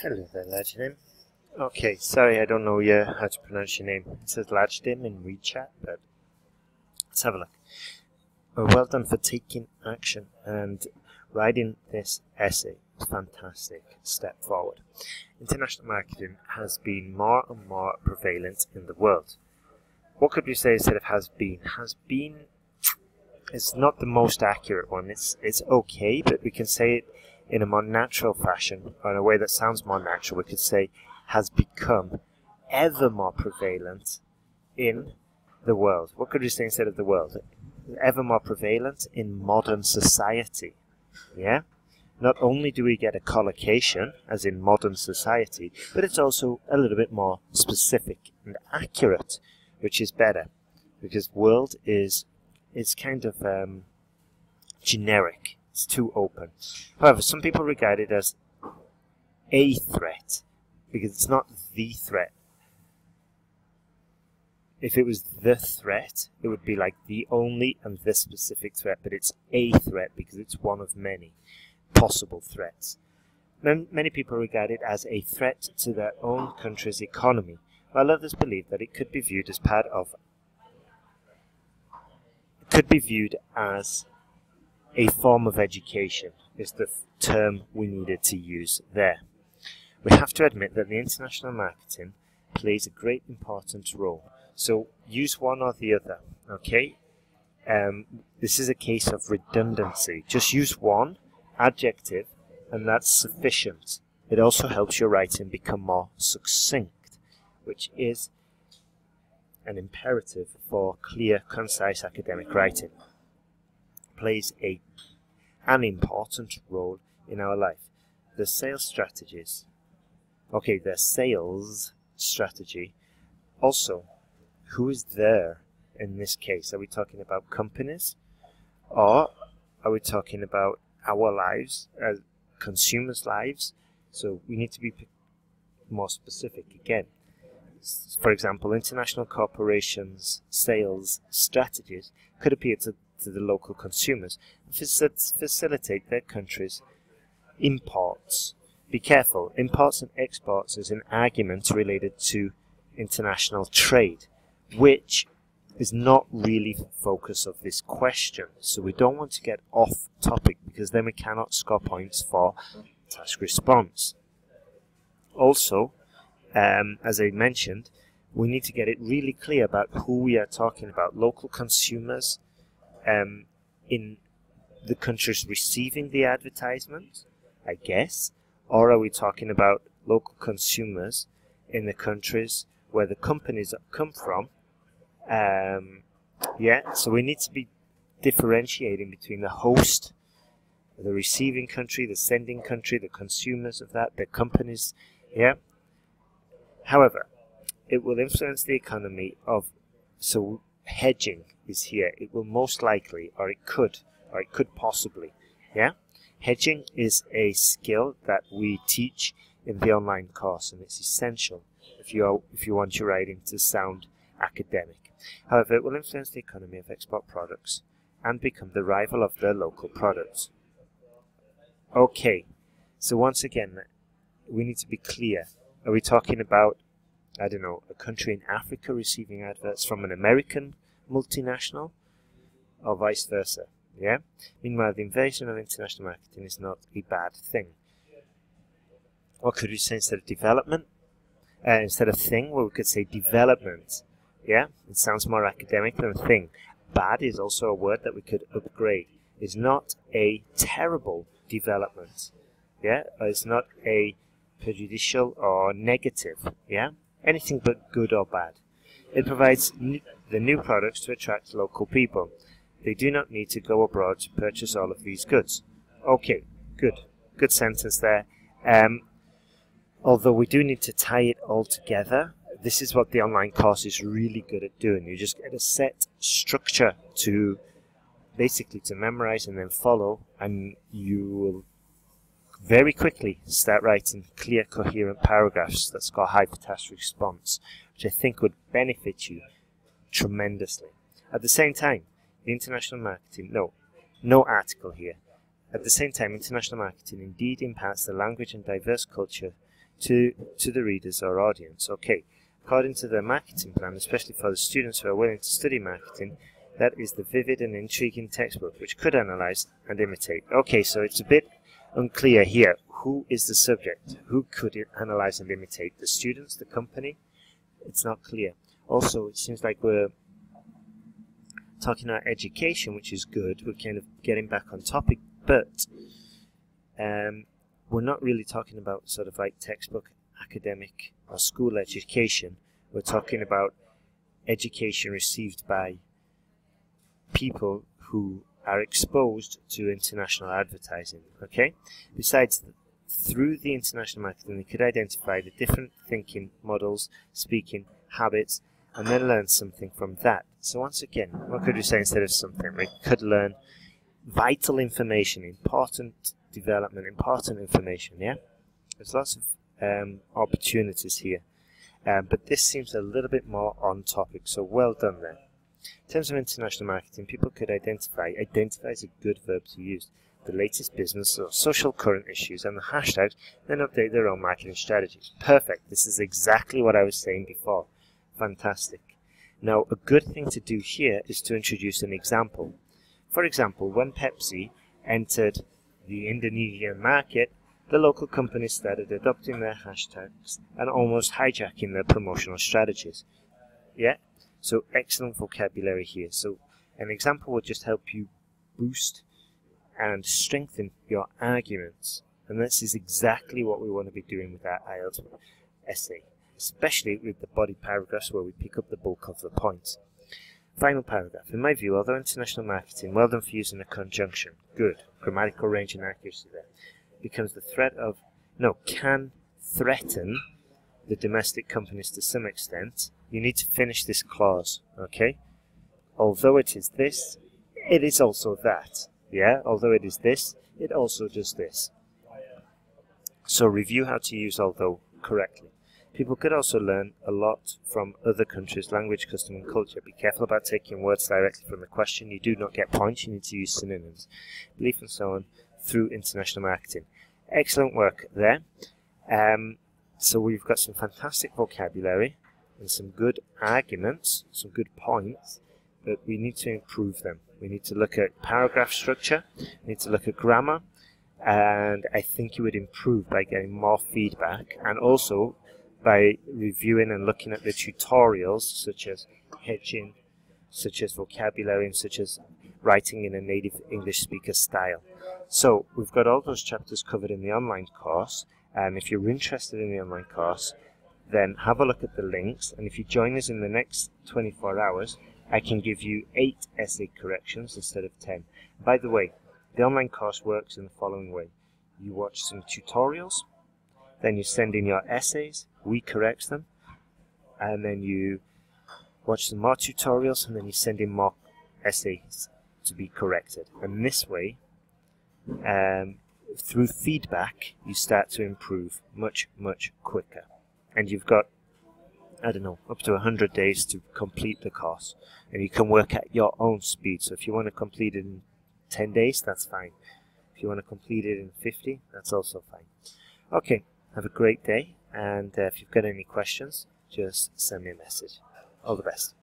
Hello there, Ladijm. Okay, sorry I don't know how to pronounce your name. It says Ladijm in WeChat, but let's have a look. Well done for taking action and writing this essay. Fantastic step forward. International marketing has been more and more prevalent in the world. What could we say instead of has been? Has been is not the most accurate one. It's okay, but we can say it in a more natural fashion, or in a way that sounds more natural. We could say has become ever more prevalent in the world. What could we say instead of the world? Ever more prevalent in modern society. Yeah? Not only do we get a collocation, as in modern society, but it's also a little bit more specific and accurate, which is better, because world is kind of generic. It's too open. However, some people regard it as a threat, because it's not the threat. If it was the threat, it would be like the only and this specific threat, but it's a threat because it's one of many possible threats. Many people regard it as a threat to their own country's economy, while others believe that it could be viewed as a form of education, is the term we needed to use there. We have to admit that the international marketing plays a great important role. So use one or the other, okay? This is a case of redundancy. Just use one adjective and that's sufficient. It also helps your writing become more succinct, which is an imperative for clear, concise academic writing. Plays an important role in our life. The sales strategies. Okay, the sales strategy. Also, who is there in this case? Are we talking about companies? Or are we talking about our lives, consumers' lives? So we need to be more specific again. For example, international corporations' sales strategies could appeal to the local consumers and facilitate their country's imports. Be careful, imports and exports is an argument related to international trade, which is not really the focus of this question. So we don't want to get off topic, because then we cannot score points for task response. Also, as I mentioned, we need to get it really clear about who we are talking about. Local consumers in the countries receiving the advertisement, I guess, or are we talking about local consumers in the countries where the companies come from? Yeah, so we need to be differentiating between the host, the receiving country, the sending country, the consumers of that, the companies, yeah. However, it will influence the economy of, so hedging is here. It will most likely, or it could possibly, yeah. Hedging is a skill that we teach in the online course, and it's essential if you want your writing to sound academic. However, it will influence the economy of export products and become the rival of their local products. Okay, so once again, we need to be clear. Are we talking about, I don't know, a country in Africa receiving adverts from an American multinational, or vice versa? Yeah. Meanwhile, the invasion of international marketing is not a bad thing. What could we say instead of development? Instead of thing, well, we could say development. Yeah, it sounds more academic than thing. Bad is also a word that we could upgrade. It's not a terrible development. Yeah, it's not a prejudicial or negative. Yeah, anything but good or bad. It provides the new products to attract local people. They do not need to go abroad to purchase all of these goods. Okay, good sentence there. Although we do need to tie it all together, this is what the online course is really good at doing. You just get a set structure to basically to memorize and then follow, and you will very quickly start writing clear, coherent paragraphs that score high for task response, which I think would benefit you tremendously. At the same time, the international marketing, no article here. At the same time, international marketing indeed imparts the language and diverse culture to the readers or audience. Okay, according to the marketing plan, especially for the students who are willing to study marketing, that is the vivid and intriguing textbook which could analyze and imitate. Okay, so it's a bit unclear here. Who is the subject? Who could it analyze and imitate? The students, the company? It's not clear. Also, it seems like we're talking about education, which is good. We're kind of getting back on topic, but we're not really talking about sort of like textbook academic or school education. We're talking about education received by people who are exposed to international advertising. Okay. Besides, through the international marketing, they could identify the different thinking models, speaking habits, and then learn something from that. So once again, what could we say instead of something? We could learn vital information, important development, important information. Yeah, there's lots of opportunities here, but this seems a little bit more on topic. So well done there. In terms of international marketing, people could identify is a good verb to use, the latest business or social current issues and the hashtags, then update their own marketing strategies. Perfect. This is exactly what I was saying before. Fantastic. Now, a good thing to do here is to introduce an example. For example, when Pepsi entered the Indonesian market, the local companies started adopting their hashtags and almost hijacking their promotional strategies. Yeah? So excellent vocabulary here. So an example would just help you boost and strengthen your arguments. And this is exactly what we want to be doing with our IELTS essay, especially with the body paragraphs where we pick up the bulk of the points. Final paragraph. In my view, although international marketing, well done for using a conjunction, good, grammatical range and accuracy there, becomes the threat of, no, can threaten the domestic companies to some extent, you need to finish this clause, okay? Although it is this, it is also that. Yeah, although it is this, it also does this. So review how to use although correctly. People could also learn a lot from other countries' language, custom and culture. Be careful about taking words directly from the question. You do not get points, you need to use synonyms. Belief and so on through international marketing. Excellent work there. So we've got some fantastic vocabulary and some good arguments, some good points, but we need to improve them. We need to look at paragraph structure, we need to look at grammar, and I think you would improve by getting more feedback and also by reviewing and looking at the tutorials such as hedging, such as vocabulary, and such as writing in a native English speaker style. So we've got all those chapters covered in the online course, and if you're interested in the online course, then have a look at the links, and if you join us in the next 24 hours, I can give you 8 essay corrections instead of 10. By the way, the online course works in the following way. You watch some tutorials, then you send in your essays, we correct them, and then you watch some more tutorials, and then you send in more essays to be corrected. And this way, through feedback, you start to improve much, much quicker. And you've got, I don't know, up to 100 days to complete the course. And you can work at your own speed. So if you want to complete it in 10 days, that's fine. If you want to complete it in 50, that's also fine. Okay, have a great day. And if you've got any questions, just send me a message. All the best.